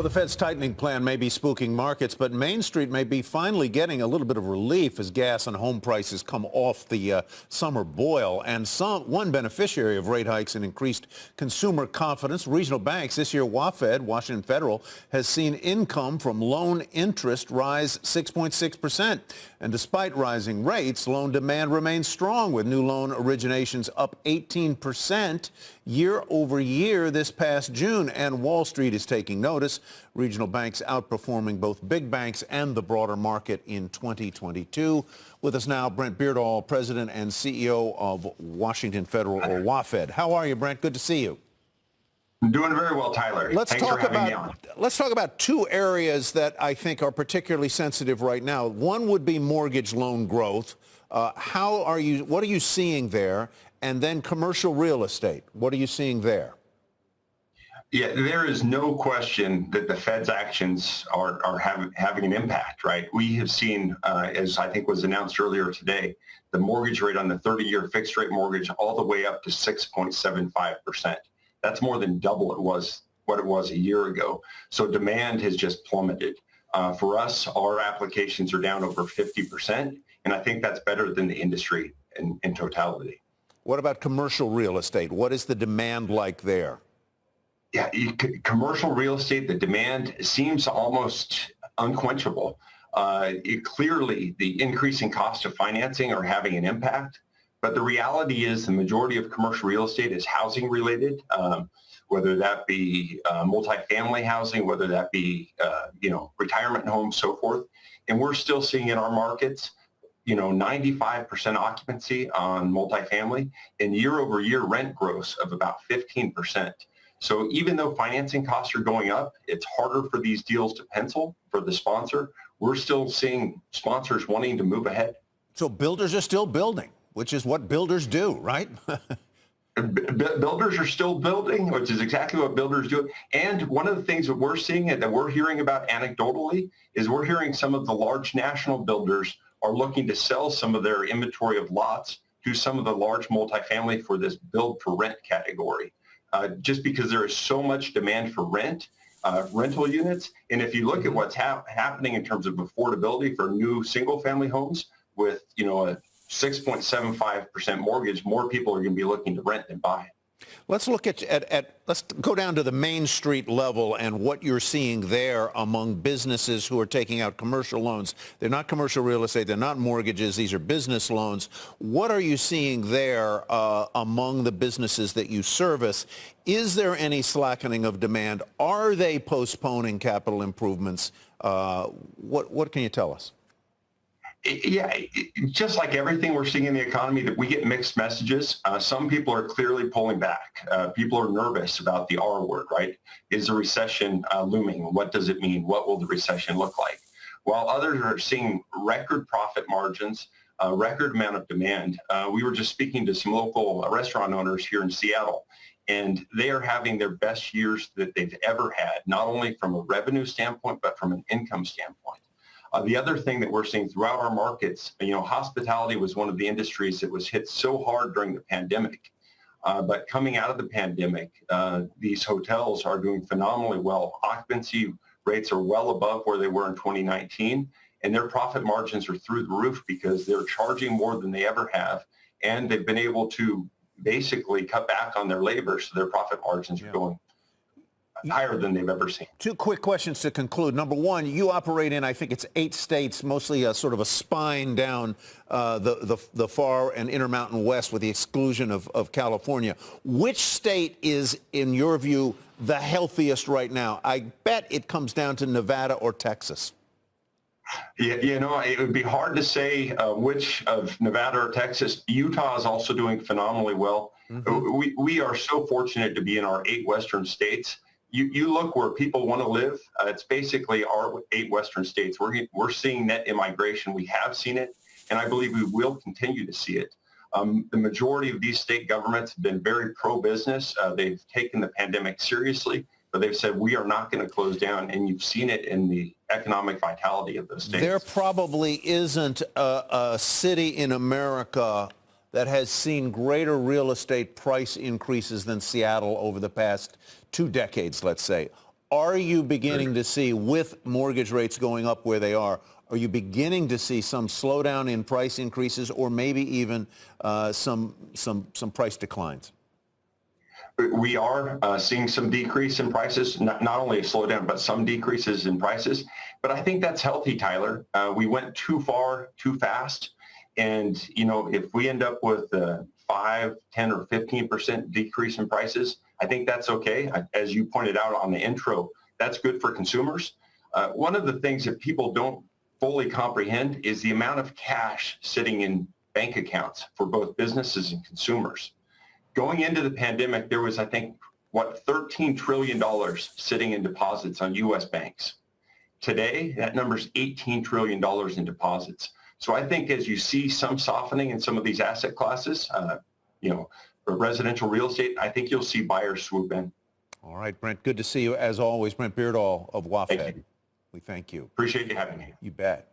Well, the Fed's tightening plan may be spooking markets, but Main Street may be finally getting a little bit of relief as gas and home prices come off the summer boil. And one beneficiary of rate hikes and increased consumer confidence, regional banks. This year, WaFd, Washington Federal, has seen income from loan interest rise 6.6%. And despite rising rates, loan demand remains strong, with new loan originations up 18% year over year this past June. And Wall Street is taking notice. Regional banks outperforming both big banks and the broader market in 2022. With us now, Brent Beardall, President and CEO of Washington Federal, or WaFd. How are you, Brent? Good to see you. I'm doing very well, Tyler. Thanks for having me on. Let's talk about two areas that I think are particularly sensitive right now. One would be mortgage loan growth. What are you seeing there? And then commercial real estate. What are you seeing there? Yeah, there is no question that the Fed's actions are having an impact, right? We have seen, as I think was announced earlier today, the mortgage rate on the 30-year fixed rate mortgage all the way up to 6.75%. That's more than double what it was a year ago. So demand has just plummeted. For us, our applications are down over 50%, and I think that's better than the industry in totality. What about commercial real estate? What is the demand like there? Yeah, commercial real estate, the demand seems almost unquenchable. Clearly, the increasing cost of financing are having an impact, but the reality is the majority of commercial real estate is housing related, whether that be multifamily housing, whether that be retirement homes, so forth. And we're still seeing in our markets 95% occupancy on multifamily and year over year rent growth of about 15%. So even though financing costs are going up, it's harder for these deals to pencil for the sponsor. We're still seeing sponsors wanting to move ahead. So builders are still building, which is what builders do, right? Builders are still building, which is exactly what builders do. And one of the things that we're seeing and that we're hearing about anecdotally is we're hearing some of the large national builders are looking to sell some of their inventory of lots to some of the large multifamily for this build for rent category. Just because there is so much demand for rental units. And if you look at what's happening in terms of affordability for new single family homes with, a 6.75% mortgage, more people are going to be looking to rent than buy. Let's look let's go down to the Main Street level and what you're seeing there among businesses who are taking out commercial loans. They're not commercial real estate. They're not mortgages. These are business loans. What are you seeing there among the businesses that you service? Is there any slackening of demand? Are they postponing capital improvements? What can you tell us? Yeah, just like everything we're seeing in the economy, that we get mixed messages. Some people are clearly pulling back. People are nervous about the R word, right? Is a recession looming? What does it mean? What will the recession look like? While others are seeing record profit margins, record amount of demand. We were just speaking to some local restaurant owners here in Seattle, and they are having their best years that they've ever had, not only from a revenue standpoint, but from an income standpoint. The other thing that we're seeing throughout our markets, hospitality was one of the industries that was hit so hard during the pandemic. But coming out of the pandemic, these hotels are doing phenomenally well. Occupancy rates are well above where they were in 2019, and their profit margins are through the roof because they're charging more than they ever have, and they've been able to basically cut back on their labor, so their profit margins are going higher than they've ever seen. Two quick questions to conclude. Number one, you operate in, I think it's 8 states, mostly a sort of a spine down the far and Intermountain West with the exclusion of California. Which state is, in your view, the healthiest right now? I bet it comes down to Nevada or Texas. Yeah, it would be hard to say which of Nevada or Texas. Utah is also doing phenomenally well. Mm-hmm. We are so fortunate to be in our 8 western states. You look where people want to live, it's basically our 8 western states. We're seeing net immigration. We have seen it, and I believe we will continue to see it. The majority of these state governments have been very pro-business. They've taken the pandemic seriously, but they've said we are not going to close down, and you've seen it in the economic vitality of those states. There probably isn't a city in America that has seen greater real estate price increases than Seattle over the past 2 decades, let's say. Are you beginning to see, with mortgage rates going up where they are you beginning to see some slowdown in price increases or maybe even some price declines? We are seeing some decrease in prices, not only a slowdown, but some decreases in prices. But I think that's healthy, Tyler. We went too far, too fast. And, you know, if we end up with a 5, 10, or 15% decrease in prices, I think that's okay. As you pointed out on the intro, that's good for consumers. One of the things that people don't fully comprehend is the amount of cash sitting in bank accounts for both businesses and consumers. Going into the pandemic, there was, I think, $13 trillion sitting in deposits on U.S. banks. Today, that number's $18 trillion in deposits. So I think as you see some softening in some of these asset classes, you know, for residential real estate, I think you'll see buyers swoop in. All right, Brent, good to see you as always. Brent Beardall of WaFd. Thank you. We thank you. Appreciate you having me. You bet.